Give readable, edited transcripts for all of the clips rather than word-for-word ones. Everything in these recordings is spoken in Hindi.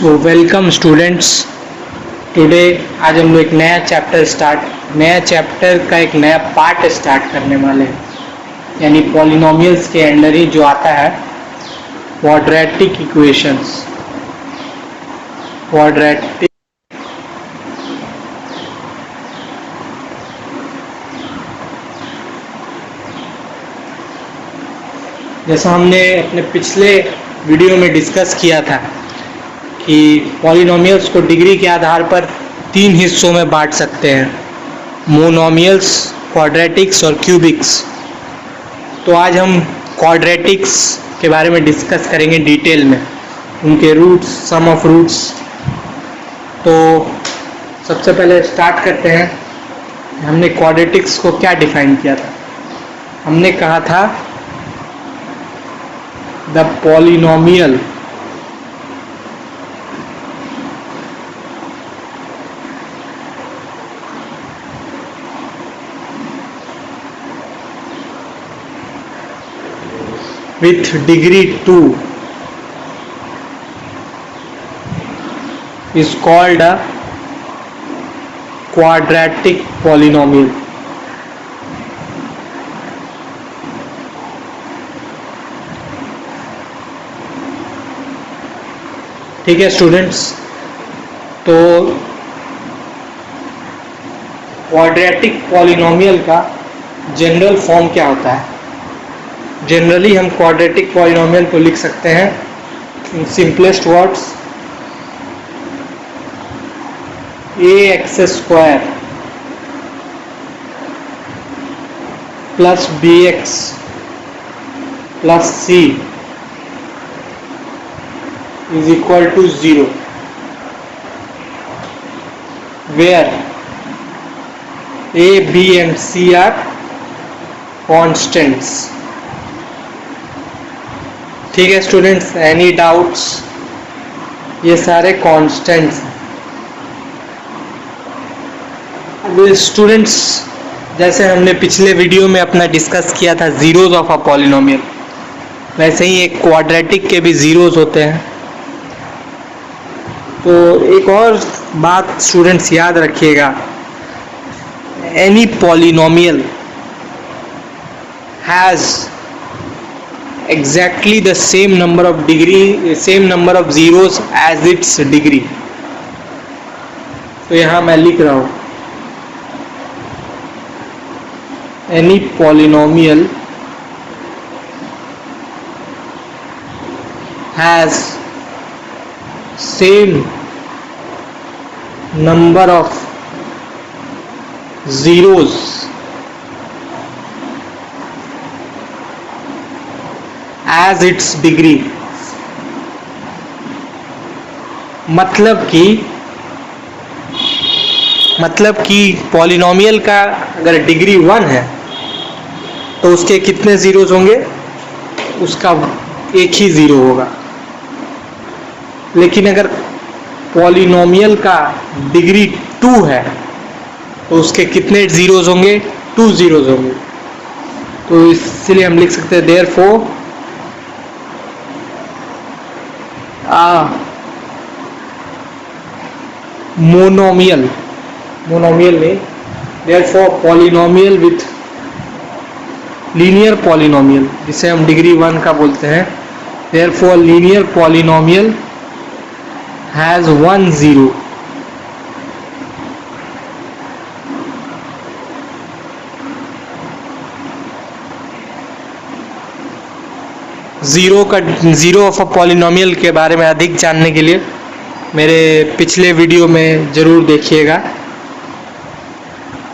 So welcome students. टुडे आज हम लोग एक नया चैप्टर का एक नया पार्ट स्टार्ट करने वाले हैं, यानी पॉलिनोमियल्स के अंडर ही जो आता है क्वाड्रेटिक इक्वेशंस। जैसा हमने अपने पिछले वीडियो में डिस्कस किया था कि पॉलिनोमियल्स को डिग्री के आधार पर 3 हिस्सों में बांट सकते हैं, मोनोमियल्स, क्वाड्रेटिक्स और क्यूबिक्स। तो आज हम क्वाड्रेटिक्स के बारे में डिस्कस करेंगे डिटेल में, उनके रूट्स, सम ऑफ रूट्स। तो सबसे पहले स्टार्ट करते हैं। हमने क्वाड्रेटिक्स को क्या डिफाइन किया था? हमने कहा था the polynomial with degree 2 is called a quadratic polynomial. ठीक है स्टूडेंट्स, तो क्वाड्रेटिक पॉलिनोमियल का जनरल फॉर्म क्या होता है? जनरली हम क्वाड्रेटिक पॉलिनोमियल को लिख सकते हैं in simplest words ax² plus bx plus c is equal to 0, where a, b and c are constants. ठीक है स्टूडेंट्स, एनी डाउट्स? ये सारे कांस्टेंट्स हैं। अब स्टूडेंट्स, जैसे हमने पिछले वीडियो में अपना डिस्कस किया था जीरोज ऑफ अ पॉलिनोमियल, वैसे ही एक क्वाड्रेटिक के भी जीरोज होते हैं। तो एक और बात स्टूडेंट्स याद रखिएगा, any polynomial has exactly the same number of zeros as its degree. तो यहाँ मैं लिख रहा हूँ, any polynomial has same number of zeros as its degree. मतलब कि पॉलिनोमियल का अगर डिग्री 1 है तो उसके कितने जीरोस होंगे? उसका एक ही जीरो होगा। लेकिन अगर पॉलिनोमियल का डिग्री 2 है तो उसके कितने जीरोस होंगे? 2 जीरोस होंगे। तो इसलिए हम लिख सकते हैं देयरफॉर मोनोमियल नहीं, therefore polynomial with linear polynomial, जिसे हम डिग्री 1 का बोलते हैं, therefore linear polynomial has 1 0. Zero of a polynomial के बारे में अधिक जानने के लिए मेरे पिछले वीडियो में ज़रूर देखिएगा,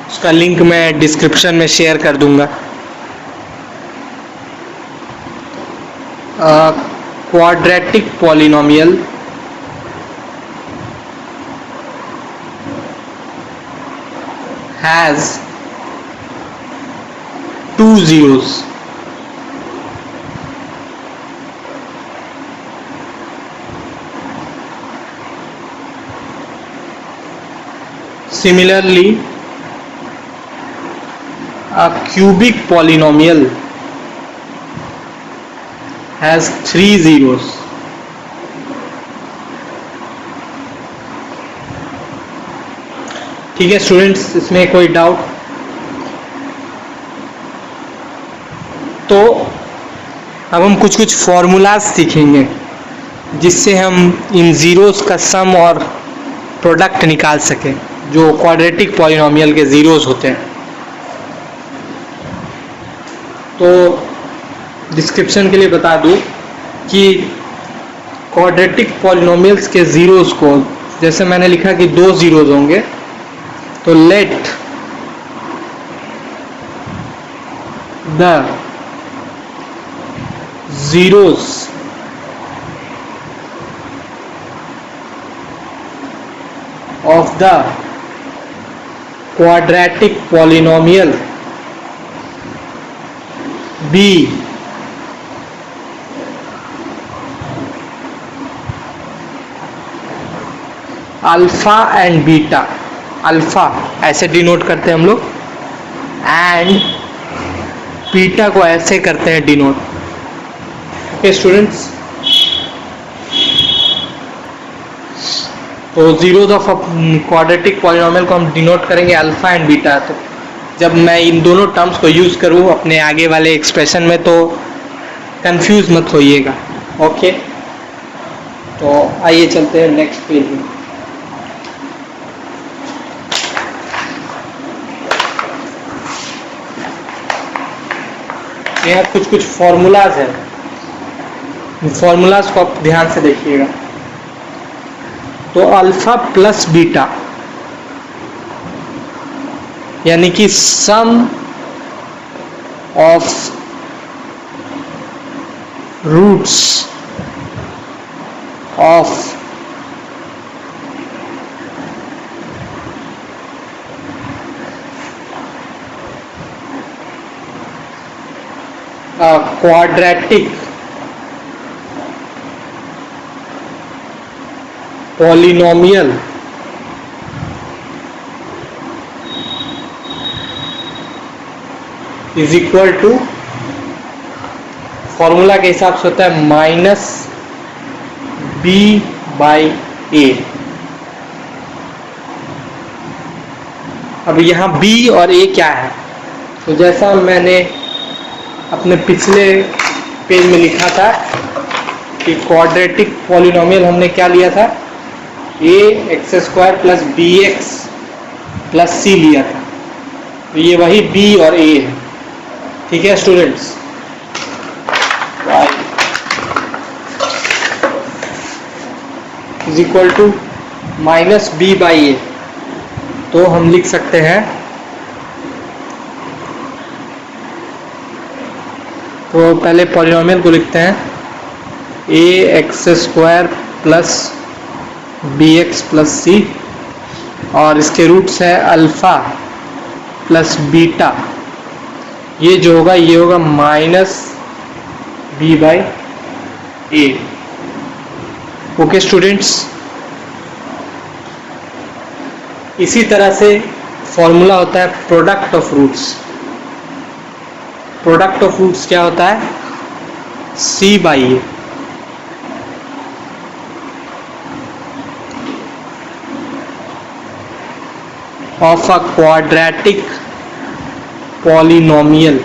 उसका लिंक मैं डिस्क्रिप्शन में शेयर कर दूंगा। Quadratic polynomial has 2 zeros. Similarly, a cubic polynomial has 3 zeros. ठीक है स्टूडेंट्स, इसमें कोई डाउट? तो अब हम कुछ कुछ फॉर्मूलाज सीखेंगे जिससे हम इन ज़ीरोज़ का सम और प्रोडक्ट निकाल सकें, जो क्वाड्रेटिक पॉलिनोमियल के ज़ीरोज़ होते हैं। तो डिस्क्रिप्शन के लिए बता दूं कि क्वाड्रेटिक पॉलिनोमियल्स के ज़ीरोज़ को, जैसे मैंने लिखा कि 2 ज़ीरोज़ होंगे, तो let the zeros of the quadratic polynomial be alpha and beta. Alpha ऐसे डिनोट करते हैं हम लोग, एंड बीटा को ऐसे करते हैं डिनोट। ओके स्टूडेंट्स, तो जीरोज ऑफ क्वाड्रेटिक पॉलिनोमियल को हम डिनोट करेंगे अल्फा एंड बीटा। तो जब मैं इन दोनों टर्म्स को यूज़ करूँ अपने आगे वाले एक्सप्रेशन में तो कंफ्यूज मत होइएगा। ओके, तो आइए चलते हैं नेक्स्ट पेज में। यहाँ कुछ कुछ फॉर्मूलाज हैं, फॉर्मूलाज को आप ध्यान से देखिएगा। तो अल्फा प्लस बीटा यानी कि sum of roots of quadratic polynomial is equal to, formula के हिसाब से होता है माइनस बी बाई ए। अब यहाँ b और a क्या है? तो जैसा मैंने अपने पिछले पेज में लिखा था कि क्वाड्रेटिक पॉलिनोमियल हमने क्या लिया था, ax² plus bx plus c लिया था। तो ये वही b और a है। ठीक है students, is equal to minus b by a. तो हम लिख सकते हैं, तो पहले पॉलिनोमियल को लिखते हैं ax² plus bx plus c, और इसके रूट्स है अल्फा प्लस बीटा। ये जो होगा ये होगा minus b by a. Okay students, इसी तरह से फॉर्मूला होता है product of roots. Product of roots क्या होता है, c by a. Of a quadratic polynomial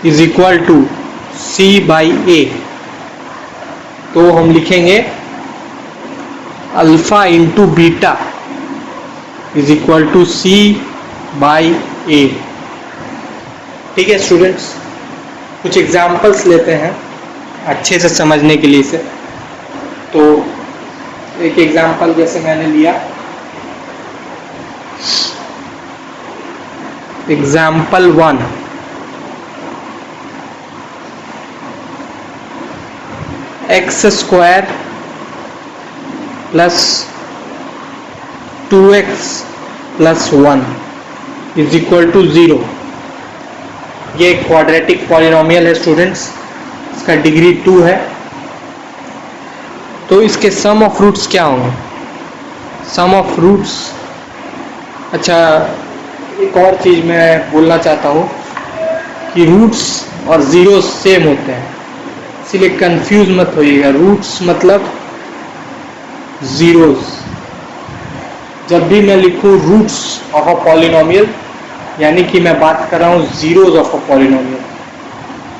is equal to c by a. तो हम लिखेंगे alpha into beta is equal to c by a. ठीक है स्टूडेंट्स, कुछ एग्जाम्पल्स लेते हैं अच्छे से समझने के लिए इसे। तो एक एग्जाम्पल जैसे मैंने लिया, example 1, x² plus 2x plus 1 is equal to 0। ये क्वाड्रेटिक पॉलिनोमियल है स्टूडेंट्स, इसका डिग्री 2 है। तो इसके सम ऑफ रूट्स क्या होंगे? सम ऑफ रूट्स, अच्छा एक और चीज़ मैं बोलना चाहता हूँ कि रूट्स और ज़ीरो सेम होते हैं। इसलिए कंफ्यूज मत होइएगा। रूट्स मतलब जीरोस। जब भी मैं लिखूं रूट्स ऑफ अ पॉलिनोमियल, यानी कि मैं बात कर रहा हूं जीरोस ऑफ अ पॉलिनोमियल।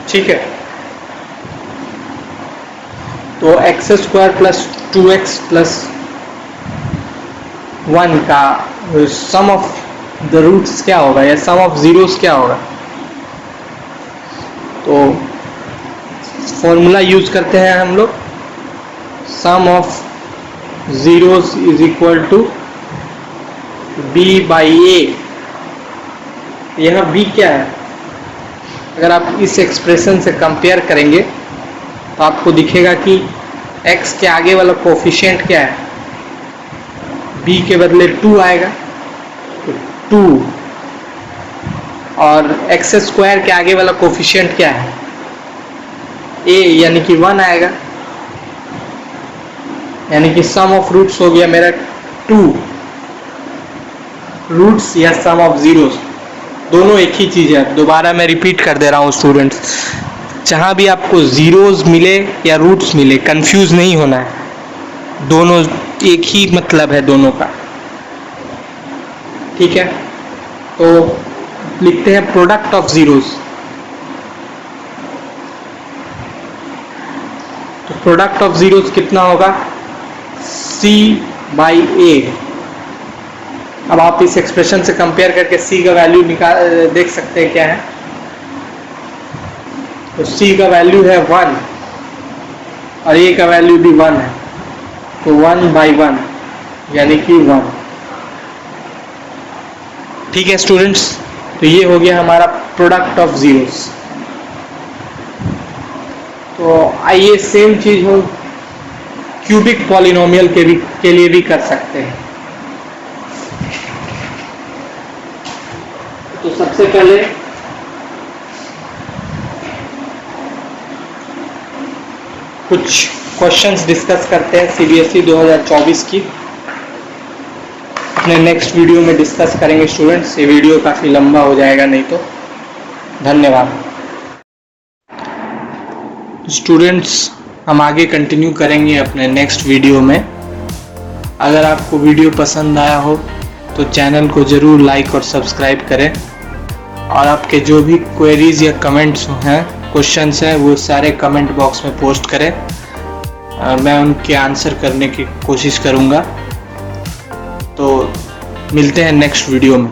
ठीक है, तो x square plus 2x plus 1 का सम ऑफ द रूट्स क्या होगा, या सम ऑफ जीरोस क्या होगा। तो फॉर्मूला यूज करते हैं हम लोग, sum of zeros is equal to b by a. यहाँ बी क्या है, अगर आप इस एक्सप्रेशन से कंपेयर करेंगे तो आपको दिखेगा कि x के आगे वाला कोफिशिएंट क्या है, b के बदले 2 आएगा तो 2, और एक्स स्क्वायर के आगे वाला कोफिशिएंट क्या है, a यानी कि 1 आएगा, यानी कि सम ऑफ रूट्स हो गया मेरा 2। रूट्स या सम ऑफ जीरोस दोनों एक ही चीज है। दोबारा मैं रिपीट कर दे रहा हूँ स्टूडेंट्स, जहाँ भी आपको जीरोस मिले या रूट्स मिले कंफ्यूज नहीं होना है, दोनों एक ही मतलब है दोनों का। ठीक है, तो लिखते हैं प्रोडक्ट ऑफ जीरोस। तो प्रोडक्ट ऑफ जीरोस कितना होगा, c बाई ए। अब आप इस एक्सप्रेशन से कंपेयर करके c का वैल्यू देख सकते हैं क्या है। तो c का वैल्यू है 1 और a का वैल्यू भी 1 है, तो 1 बाई 1 यानी कि 1। ठीक है स्टूडेंट्स, तो ये हो गया हमारा प्रोडक्ट ऑफ जीरोस। तो आइए सेम चीज हम क्यूबिक पॉलिनोमियल के लिए भी कर सकते हैं। तो सबसे पहले कुछ क्वेश्चंस डिस्कस करते हैं सीबीएसई 2024 की। अपने नेक्स्ट वीडियो में डिस्कस करेंगे स्टूडेंट्स, ये वीडियो काफ़ी लंबा हो जाएगा नहीं तो। धन्यवाद स्टूडेंट्स, हम आगे कंटिन्यू करेंगे अपने नेक्स्ट वीडियो में। अगर आपको वीडियो पसंद आया हो तो चैनल को ज़रूर लाइक और सब्सक्राइब करें, और आपके जो भी क्वेरीज या कमेंट्स हैं, क्वेश्चंस हैं, वो सारे कमेंट बॉक्स में पोस्ट करें, मैं उनके आंसर करने की कोशिश करूँगा। तो मिलते हैं नेक्स्ट वीडियो में।